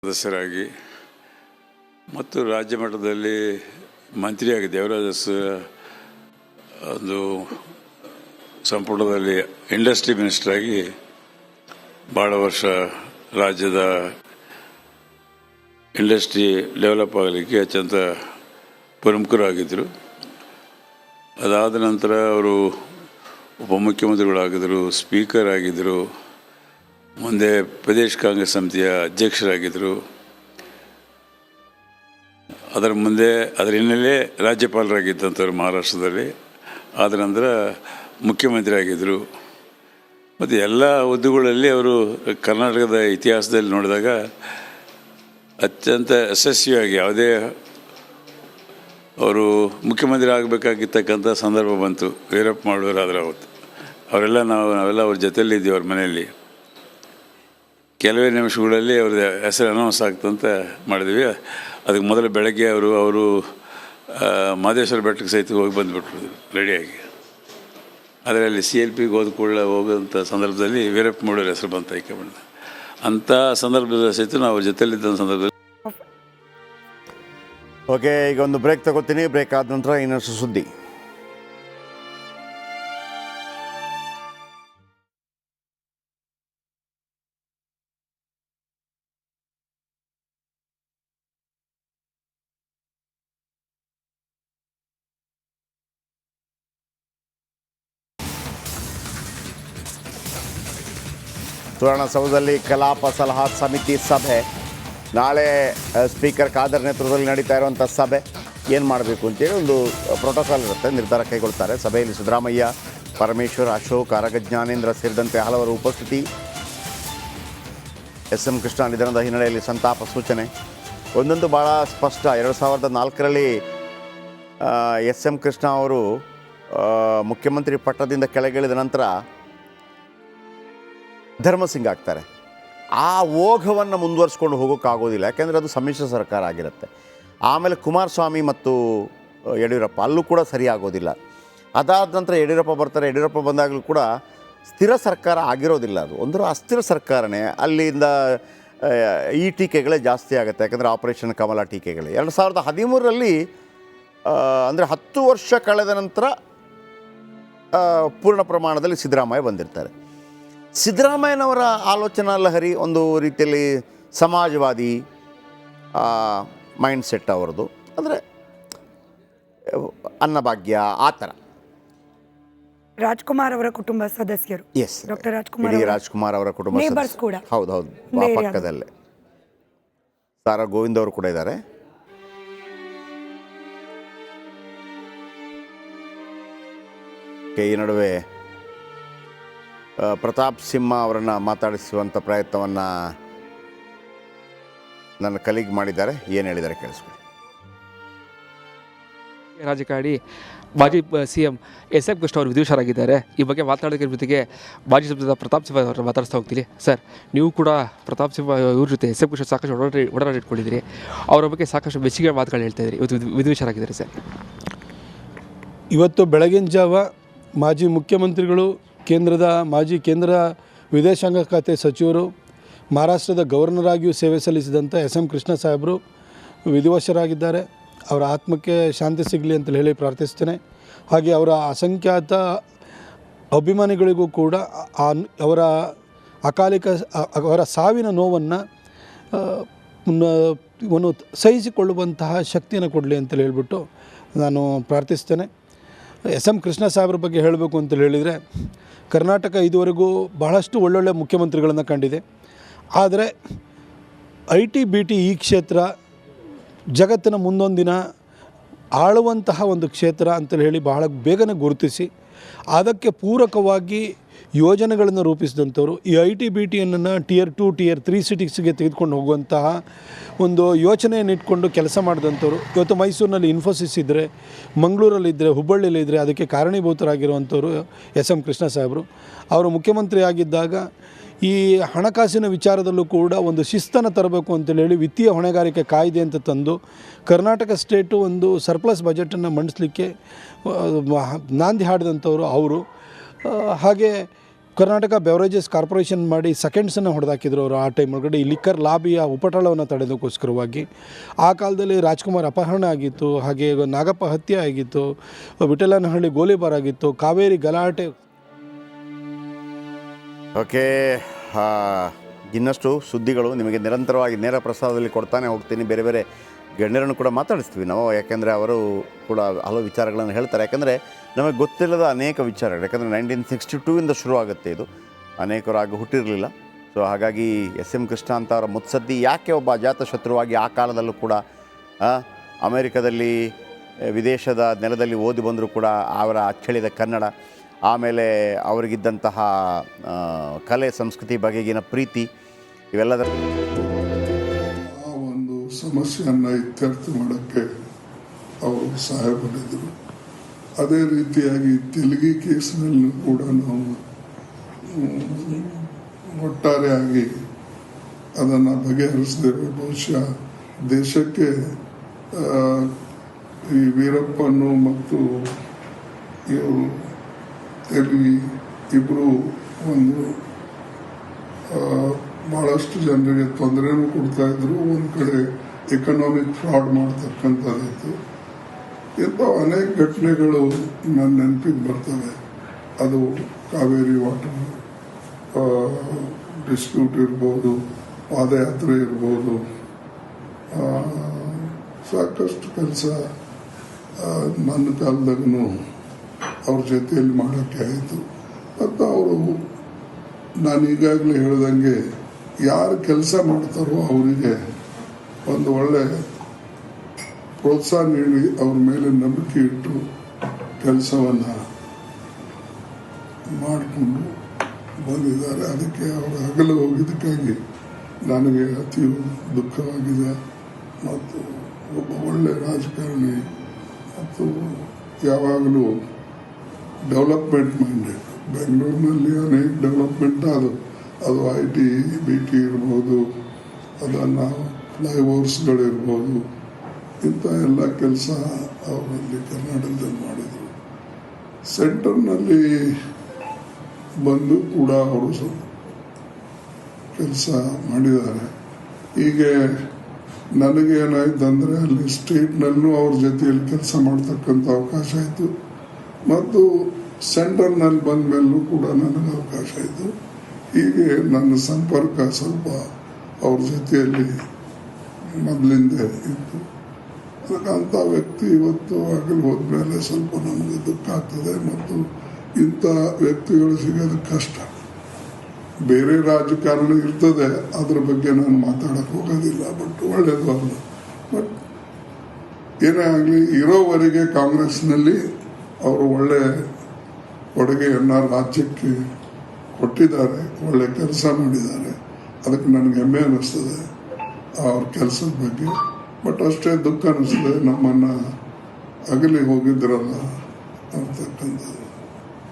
ಸದಸ್ಯರಾಗಿ ಮತ್ತು ರಾಜ್ಯ ಮಟ್ಟದಲ್ಲಿ ಮಂತ್ರಿಯಾಗಿ ದೇವರಾಜ ಒಂದು ಸಂಪುಟದಲ್ಲಿ ಇಂಡಸ್ಟ್ರಿ ಮಿನಿಸ್ಟರ್ ಆಗಿ ಭಾಳ ವರ್ಷ ರಾಜ್ಯದ ಇಂಡಸ್ಟ್ರಿ ಡೆವಲಪ್ ಆಗಲಿಕ್ಕೆ ಅತ್ಯಂತ ಪ್ರಮುಖರಾಗಿದ್ದರು. ಅದಾದ ನಂತರ ಅವರು ಉಪಮುಖ್ಯಮಂತ್ರಿಗಳಾಗಿದ್ದರು, ಸ್ಪೀಕರ್ ಆಗಿದ್ದರು, ಮುಂದೆ ಪ್ರದೇಶ ಕಾಂಗ್ರೆಸ್ ಸಮಿತಿಯ ಅಧ್ಯಕ್ಷರಾಗಿದ್ದರು. ಅದರ ಹಿನ್ನೆಲೆ ರಾಜ್ಯಪಾಲರಾಗಿದ್ದಂಥವ್ರು ಮಹಾರಾಷ್ಟ್ರದಲ್ಲಿ. ಆದ ನಂತರ ಮುಖ್ಯಮಂತ್ರಿ ಆಗಿದ್ದರು. ಮತ್ತು ಎಲ್ಲ ಹುದ್ದೆಗಳಲ್ಲಿ ಅವರು ಕರ್ನಾಟಕದ ಇತಿಹಾಸದಲ್ಲಿ ನೋಡಿದಾಗ ಅತ್ಯಂತ ಯಶಸ್ವಿಯಾಗಿ ಯಾವುದೇ ಅವರು ಮುಖ್ಯಮಂತ್ರಿ ಆಗಬೇಕಾಗಿರ್ತಕ್ಕಂಥ ಸಂದರ್ಭ ಬಂತು. ವೀರಪ್ಪ ಮೊಯ್ಲಿಯವರಾದ್ರೆ ನಾವೆಲ್ಲ ಅವ್ರ ಜೊತೆಯಲ್ಲಿದ್ದೀವಿ. ಅವ್ರ ಮನೆಯಲ್ಲಿ ಕೆಲವೇ ನಿಮಿಷಗಳಲ್ಲಿ ಅವ್ರದ್ದು ಹೆಸರು ಅನೌನ್ಸ್ ಆಗ್ತಂತ ಮಾಡಿದ್ವಿ. ಅದಕ್ಕೆ ಮೊದಲು ಬೆಳಗ್ಗೆ ಅವರು ಮಹದೇಶ್ವರ ಬೆಟ್ಟಕ್ಕೆ ಸಹಿತ ಹೋಗಿ ಬಂದುಬಿಟ್ರು ರೆಡಿಯಾಗಿ. ಅದರಲ್ಲಿ CLPಗೆ ಹೋಗೋಂಥ ಸಂದರ್ಭದಲ್ಲಿ ವೀರಪ್ಪ ಮೊಯ್ಲಿಯವರ ಹೆಸರು ಬಂತು ಹೈಕಮಾಂಡ್. ಅಂಥ ಸಂದರ್ಭದಲ್ಲಿ ಸಹಿತ ನಾವು ಅವ್ರ ಜೊತೆಯಲ್ಲಿದ್ದ ಸಂದರ್ಭದಲ್ಲಿ. ಓಕೆ, ಈಗ ಒಂದು ಬ್ರೇಕ್ ತಗೋತೀನಿ. ಬ್ರೇಕ್ ಆದ ನಂತರ ಇನ್ನಷ್ಟು ಸುದ್ದಿ. ಸುವರ್ಣಸೌಧದಲ್ಲಿ ಕಲಾಪ ಸಲಹಾ ಸಮಿತಿ ಸಭೆ ನಾಳೆ ಸ್ಪೀಕರ್ ಖಾದರ್ ನೇತೃತ್ವದಲ್ಲಿ ನಡೀತಾ ಇರುವಂಥ ಸಭೆ. ಏನು ಮಾಡಬೇಕು ಅಂತೇಳಿ ಒಂದು ಪ್ರೋಟೋಕಾಲ್ ಇರುತ್ತೆ, ನಿರ್ಧಾರ ಕೈಗೊಳ್ತಾರೆ. ಸಭೆಯಲ್ಲಿ ಸಿದ್ದರಾಮಯ್ಯ, ಪರಮೇಶ್ವರ್, ಅಶೋಕ್, ಆರಗ ಜ್ಞಾನೇಂದ್ರ ಸೇರಿದಂತೆ ಹಲವರು ಉಪಸ್ಥಿತಿ. SM ಕೃಷ್ಣ ನಿಧನದ ಹಿನ್ನೆಲೆಯಲ್ಲಿ ಸಂತಾಪ ಸೂಚನೆ ಒಂದೊಂದು ಭಾಳ ಸ್ಪಷ್ಟ. 2004ರಲ್ಲಿ SM ಕೃಷ್ಣ ಅವರು ಮುಖ್ಯಮಂತ್ರಿ ಪಟ್ಟದಿಂದ ಕೆಳಗಿಳಿದ ನಂತರ ಧರ್ಮಸಿಂಗ್ ಆಗ್ತಾರೆ. ಆ ಓಘವನ್ನು ಮುಂದುವರಿಸ್ಕೊಂಡು ಹೋಗೋಕ್ಕಾಗೋದಿಲ್ಲ, ಯಾಕೆಂದರೆ ಅದು ಸಮ್ಮಿಶ್ರ ಸರ್ಕಾರ ಆಗಿರುತ್ತೆ. ಆಮೇಲೆ ಕುಮಾರಸ್ವಾಮಿ ಮತ್ತು ಯಡಿಯೂರಪ್ಪ, ಅಲ್ಲೂ ಕೂಡ ಸರಿ ಆಗೋದಿಲ್ಲ. ಅದಾದ ನಂತರ ಯಡಿಯೂರಪ್ಪ ಬರ್ತಾರೆ. ಯಡಿಯೂರಪ್ಪ ಬಂದಾಗಲೂ ಕೂಡ ಸ್ಥಿರ ಸರ್ಕಾರ ಆಗಿರೋದಿಲ್ಲ. ಅದು ಒಂಥರ ಅಸ್ಥಿರ ಸರ್ಕಾರನೇ. ಅಲ್ಲಿಂದ ಈ ಟೀಕೆಗಳೇ ಜಾಸ್ತಿ ಆಗುತ್ತೆ, ಯಾಕಂದರೆ ಆಪರೇಷನ್ ಕಮಲ ಟೀಕೆಗಳೇ. 2013ರಲ್ಲಿ ಅಂದರೆ 10 ವರ್ಷ ಕಳೆದ ನಂತರ ಪೂರ್ಣ ಪ್ರಮಾಣದಲ್ಲಿ ಸಿದ್ದರಾಮಯ್ಯ ಬಂದಿರ್ತಾರೆ. ಸಿದ್ದರಾಮಯ್ಯನವರ ಆಲೋಚನಾ ಲಹರಿ ಒಂದು ರೀತಿಯಲ್ಲಿ ಸಮಾಜವಾದಿ ಮೈಂಡ್ಸೆಟ್ ಅವರದು. ಅಂದರೆ ಅನ್ನಭಾಗ್ಯ ಆ ಥರ. ರಾಜ್ಕುಮಾರ್ ಅವರ ಕುಟುಂಬ ಸದಸ್ಯರು. ಎಸ್, ಡಾಕ್ಟರ್ ರಾಜ್ಕುಮಾರ್ ಅವರ ಕುಟುಂಬ ಕೂಡ. ಹೌದು, ಆ ಪಕ್ಕದಲ್ಲೇ ಸಾರಾ ಗೋವಿಂದ್ ಅವರು ಕೂಡ ಇದ್ದಾರೆ. ಈ ನಡುವೆ ಪ್ರತಾಪ್ ಸಿಂಹ ಅವರನ್ನು ಮಾತಾಡಿಸುವಂಥ ಪ್ರಯತ್ನವನ್ನು ನನ್ನ ಕಲೀಗ್ ಮಾಡಿದ್ದಾರೆ. ಏನು ಹೇಳಿದ್ದಾರೆ ಕೇಳಿಸ್ಕೊಳ್ಳಿ. ರಾಜಕಾರಣಿ ಮಾಜಿ CM SM ಕೃಷ್ಣ ಅವರು ವಿಧಿವಶರಾಗಿದ್ದಾರೆ. ಈ ಬಗ್ಗೆ ಮಾತನಾಡೋದ್ರ ಜೊತೆಗೆ ಮಾಜಿ ಸಂಸದ ಪ್ರತಾಪ್ ಸಿಂಹ ಅವರನ್ನು ಮಾತಾಡಿಸ್ತಾ ಹೋಗ್ತೀನಿ. ಸರ್, ನೀವು ಕೂಡ ಪ್ರತಾಪ್ ಸಿಂಹ ಇವ್ರ ಜೊತೆ SM ಕೃಷ್ಣ ಸಾಕಷ್ಟು ಒಡನಾಟ ಇಟ್ಕೊಂಡಿದ್ದೀರಿ. ಅವರ ಬಗ್ಗೆ ಸಾಕಷ್ಟು ಮೆಚ್ಚುಗೆ ಮಾತುಗಳು ಹೇಳ್ತಾ ಇದ್ದೀರಿ. ಇವತ್ತು ವಿಧಿವಶರಾಗಿದ್ದಾರೆ ಸರ್. ಇವತ್ತು ಬೆಳಗಿನ ಜಾವ ಮಾಜಿ ಮುಖ್ಯಮಂತ್ರಿಗಳು, ಮಾಜಿ ಕೇಂದ್ರ ವಿದೇಶಾಂಗ ಖಾತೆ ಸಚಿವರು, ಮಹಾರಾಷ್ಟ್ರದ ಗವರ್ನರ್ ಆಗಿಯೂ ಸೇವೆ ಸಲ್ಲಿಸಿದಂಥ SM ಕೃಷ್ಣ ಸಾಹೇಬರು ವಿಧಿವಶರಾಗಿದ್ದಾರೆ. ಅವರ ಆತ್ಮಕ್ಕೆ ಶಾಂತಿ ಸಿಗಲಿ ಅಂತ ಹೇಳಿ ಪ್ರಾರ್ಥಿಸ್ತೇನೆ. ಹಾಗೆ ಅವರ ಅಸಂಖ್ಯಾತ ಅಭಿಮಾನಿಗಳಿಗೂ ಕೂಡ ಅವರ ಸಾವಿನ ನೋವನ್ನು ಸಹಿಸಿಕೊಳ್ಳುವಂತಹ ಶಕ್ತಿಯನ್ನು ಕೊಡಲಿ ಅಂತೇಳಿ ಹೇಳ್ಬಿಟ್ಟು ನಾನು ಪ್ರಾರ್ಥಿಸ್ತೇನೆ. SM ಕೃಷ್ಣ ಸಾಹೇಬ್ರ ಬಗ್ಗೆ ಹೇಳಬೇಕು ಅಂತೇಳಿ ಹೇಳಿದರೆ, ಕರ್ನಾಟಕ ಇದುವರೆಗೂ ಬಹಳಷ್ಟು ಒಳ್ಳೊಳ್ಳೆ ಮುಖ್ಯಮಂತ್ರಿಗಳನ್ನು ಕಂಡಿದೆ. ಆದರೆ IT BT ಈ ಕ್ಷೇತ್ರ ಜಗತ್ತಿನ ಮುಂದೊಂದಿನ ಆಳುವಂತಹ ಒಂದು ಕ್ಷೇತ್ರ ಅಂತೇಳಿ ಹೇಳಿ ಬಹಳ ಬೇಗನೆ ಗುರುತಿಸಿ ಅದಕ್ಕೆ ಪೂರಕವಾಗಿ ಯೋಜನೆಗಳನ್ನು ರೂಪಿಸಿದಂಥವ್ರು. ಈ IT BTಯನ್ನು Tier 2, Tier 3 ಸಿಟೀಸ್ಗೆ ತೆಗೆದುಕೊಂಡು ಹೋಗುವಂತಹ ಒಂದು ಯೋಚನೆಯನ್ನು ಇಟ್ಕೊಂಡು ಕೆಲಸ ಮಾಡಿದಂಥವ್ರು. ಇವತ್ತು ಮೈಸೂರಿನಲ್ಲಿ ಇನ್ಫೋಸಿಸ್ ಇದ್ದರೆ, ಮಂಗಳೂರಲ್ಲಿದ್ದರೆ, ಹುಬ್ಬಳ್ಳಿಯಲ್ಲಿದ್ದರೆ ಅದಕ್ಕೆ ಕಾರಣೀಭೂತರಾಗಿರುವಂಥವ್ರು SM ಕೃಷ್ಣ ಸಾಹೇಬರು. ಅವರು ಮುಖ್ಯಮಂತ್ರಿ ಆಗಿದ್ದಾಗ ಈ ಹಣಕಾಸಿನ ವಿಚಾರದಲ್ಲೂ ಕೂಡ ಒಂದು ಶಿಸ್ತನ್ನು ತರಬೇಕು ಅಂತೇಳಿ ವಿತ್ತೀಯ ಹೊಣೆಗಾರಿಕೆ ಕಾಯ್ದೆ ಅಂತ ತಂದು ಕರ್ನಾಟಕ ಸ್ಟೇಟು ಒಂದು ಸರ್ಪ್ಲಸ್ ಬಜೆಟನ್ನು ಮಂಡಿಸಲಿಕ್ಕೆ ನಾಂದಿ ಹಾಡಿದಂಥವ್ರು ಅವರು. ಹಾಗೆ ಕರ್ನಾಟಕ ಬೆವರೇಜಸ್ ಕಾರ್ಪೊರೇಷನ್ ಮಾಡಿ ಸೆಕೆಂಡ್ಸನ್ನು ಹೊಡೆದಾಕಿದ್ರು ಅವರು. ಆ ಟೈಮ್ ಒಳಗಡೆ ಈ ಲಿಕ್ಕರ್ ಲಾಬಿಯ ಉಪಟಳವನ್ನು ತಡೆದಕ್ಕೋಸ್ಕರವಾಗಿ. ಆ ಕಾಲದಲ್ಲಿ ರಾಜ್ಕುಮಾರ್ ಅಪಹರಣ ಆಗಿತ್ತು, ಹಾಗೆ ನಾಗಪ್ಪ ಹತ್ಯೆ ಆಗಿತ್ತು, ವಿಠಲನಹಳ್ಳಿ ಗೋಲಿಬಾರ್ ಆಗಿತ್ತು, ಕಾವೇರಿ ಗಲಾಟೆ. ಓಕೆ, ಇನ್ನಷ್ಟು ಸುದ್ದಿಗಳು ನಿಮಗೆ ನಿರಂತರವಾಗಿ ನೇರ ಪ್ರಸಾರದಲ್ಲಿ ಕೊಡ್ತಾನೆ ಹೋಗ್ತೀನಿ. ಬೇರೆ ಬೇರೆ ಗಣ್ಯರನ್ನು ಕೂಡ ಮಾತಾಡಿಸ್ತೀವಿ ನಾವು, ಯಾಕೆಂದರೆ ಅವರು ಕೂಡ ಹಲವು ವಿಚಾರಗಳನ್ನು ಹೇಳ್ತಾರೆ. ಯಾಕೆಂದರೆ ನಮಗೆ ಗೊತ್ತಿಲ್ಲದ ಅನೇಕ ವಿಚಾರಗಳು, ಯಾಕಂದರೆ 1962 ಶುರುವಾಗುತ್ತೆ ಇದು, ಅನೇಕರು ಆಗ ಹುಟ್ಟಿರಲಿಲ್ಲ. ಸೊ ಹಾಗಾಗಿ SM ಕೃಷ್ಣ ಅಂತ ಅವರ ಮುತ್ಸದ್ದಿ ಯಾಕೆ ಒಬ್ಬ ಅಜಾತಶತ್ರುವಾಗಿ ಆ ಕಾಲದಲ್ಲೂ ಕೂಡ ಅಮೇರಿಕದಲ್ಲಿ ವಿದೇಶದ ನೆಲದಲ್ಲಿ ಓದಿ ಬಂದರೂ ಕೂಡ ಅವರ ಅಚ್ಚಳಿದ ಕನ್ನಡ, ಆಮೇಲೆ ಅವರಿಗಿದ್ದಂತಹ ಕಲೆ ಸಂಸ್ಕೃತಿ ಬಗೆಗಿನ ಪ್ರೀತಿ, ಇವೆಲ್ಲದರ ಆ ಒಂದು ಸಮಸ್ಯೆಯನ್ನು ಇತ್ಯರ್ಥ ಮಾಡೋಕ್ಕೆ ಅವರು ಸಹಾಯ ಮಾಡಿದರು. ಅದೇ ರೀತಿಯಾಗಿ ತೆಲುಗಿ ಕೇಸಿನಲ್ಲೂ ಕೂಡ ನಾವು ಒಟ್ಟಾರೆಯಾಗಿ ಅದನ್ನು ಬಗೆಹರಿಸಿದ್ದೇವೆ. ಬಹುಶಃ ದೇಶಕ್ಕೆ ಈ ವೀರಪ್ಪನು ಮತ್ತು ಇವರು ತೆಲುಗಿ ಇಬ್ಬರು ಒಂದು ಭಾಳಷ್ಟು ಜನರಿಗೆ ತೊಂದರೆನೂ ಕೊಡ್ತಾಯಿದ್ರು. ಒಂದು ಕಡೆ ಎಕನಾಮಿಕ್ ಫ್ರಾಡ್ ಮಾಡ್ತಕ್ಕಂಥದ್ದಿತ್ತು. ಇಂಥ ಅನೇಕ ಘಟನೆಗಳು ನನ್ನ ನೆನಪಿಗೆ ಬರ್ತವೆ. ಅದು ಕಾವೇರಿ ವಾಟರ್ ಡಿಸ್ಪ್ಯೂಟ್ ಇರ್ಬೋದು, ಪಾದಯಾತ್ರೆ ಇರ್ಬೋದು, ಸಾಕಷ್ಟು ಕೆಲಸ ನನ್ನ ಕಾಲದಾಗೂ ಅವ್ರ ಜೊತೆಯಲ್ಲಿ ಮಾಡೋಕ್ಕೆ ಆಯಿತು. ಮತ್ತು ಅವರು, ನಾನು ಈಗಾಗಲೇ ಹೇಳ್ದಂಗೆ, ಯಾರು ಕೆಲಸ ಮಾಡ್ತಾರೋ ಅವರಿಗೆ ಒಂದು ಒಳ್ಳೆ ಪ್ರೋತ್ಸಾಹ ನೀಡಿ ಅವ್ರ ಮೇಲೆ ನಂಬಿಕೆ ಇಟ್ಟು ಕೆಲಸವನ್ನು ಮಾಡಿಕೊಂಡು ಬಂದಿದ್ದಾರೆ. ಅದಕ್ಕೆ ಅವರು ಅಗಲು ಹೋಗಿದ್ದಕ್ಕಾಗಿ ನನಗೆ ಅತಿ ದುಃಖವಾಗಿದೆ. ಮತ್ತು ಒಬ್ಬ ಒಳ್ಳೆಯ ರಾಜಕಾರಣಿ ಮತ್ತು ಯಾವಾಗಲೂ ಡೆವಲಪ್ಮೆಂಟ್ ಮೈಂಡೆಡ್. ಬೆಂಗಳೂರಿನಲ್ಲಿ ಅನೇಕ ಡೆವಲಪ್ಮೆಂಟ್ ಅದು IT, BT ಇರ್ಬೋದು, ಅದನ್ನು ಫ್ಲೈಓವರ್ಸ್ಗಳಿರ್ಬೋದು, ಇಂಥ ಎಲ್ಲ ಕೆಲಸ ಅವರಲ್ಲಿ ಕರ್ನಾಟಕದಲ್ಲಿ ಮಾಡಿದರು. ಸೆಂಟರ್ನಲ್ಲಿ ಬಂದು ಕೂಡ ಅವರು ಕೆಲಸ ಮಾಡಿದ್ದಾರೆ. ಹೀಗೆ ನನಗೇನಾಯ್ತು ಅಂದರೆ, ಅಲ್ಲಿ ಸ್ಟೇಟ್ನಲ್ಲೂ ಅವ್ರ ಜೊತೆಯಲ್ಲಿ ಕೆಲಸ ಮಾಡ್ತಕ್ಕಂಥ ಅವಕಾಶ ಆಯಿತು, ಮತ್ತು ಸೆಂಟರ್ನಲ್ಲಿ ಬಂದ ಮೇಲೂ ಕೂಡ ನನಗೆ ಅವಕಾಶ ಆಯಿತು. ಹೀಗೆ ನನ್ನ ಸಂಪರ್ಕ ಸ್ವಲ್ಪ ಅವ್ರ ಜೊತೆಯಲ್ಲಿ ಮೊದಲಿಂದ ಇತ್ತು. ಅಂಥ ವ್ಯಕ್ತಿ ಇವತ್ತು ಆಗಲು ಹೋದ್ಮೇಲೆ ಸ್ವಲ್ಪ ನಮಗೆ ದುಃಖ ಆಗ್ತದೆ. ಮತ್ತು ಇಂಥ ವ್ಯಕ್ತಿಗಳು ಸಿಗೋದು ಕಷ್ಟ. ಬೇರೆ ರಾಜಕಾರಣ ಇರ್ತದೆ, ಅದ್ರ ಬಗ್ಗೆ ನಾನು ಮಾತಾಡಕ್ಕೆ ಹೋಗೋದಿಲ್ಲ. ಬಟ್ ಒಳ್ಳೆಯದು ಅಲ್ಲ. ಬಟ್ ಏನೇ ಆಗಲಿ, ಇರೋವರೆಗೆ ಕಾಂಗ್ರೆಸ್ನಲ್ಲಿ ಅವರು ಒಳ್ಳೆ ಕೊಡುಗೆಯನ್ನು ರಾಜ್ಯಕ್ಕೆ ಕೊಟ್ಟಿದ್ದಾರೆ, ಒಳ್ಳೆ ಕೆಲಸ ಮಾಡಿದ್ದಾರೆ. ಅದಕ್ಕೆ ನನಗೆ ಹೆಮ್ಮೆ ಅನ್ನಿಸ್ತದೆ ಅವ್ರ ಕೆಲಸದ ಬಗ್ಗೆ. ಬಟ್ ಅಷ್ಟೇ ದುಃಖ ಅನ್ನಿಸ್ತದೆ, ನಮ್ಮನ್ನು ಅಗಲಿ ಹೋಗಿದ್ರಲ್ಲ ಅಂತಕ್ಕಂಥದ್ದು.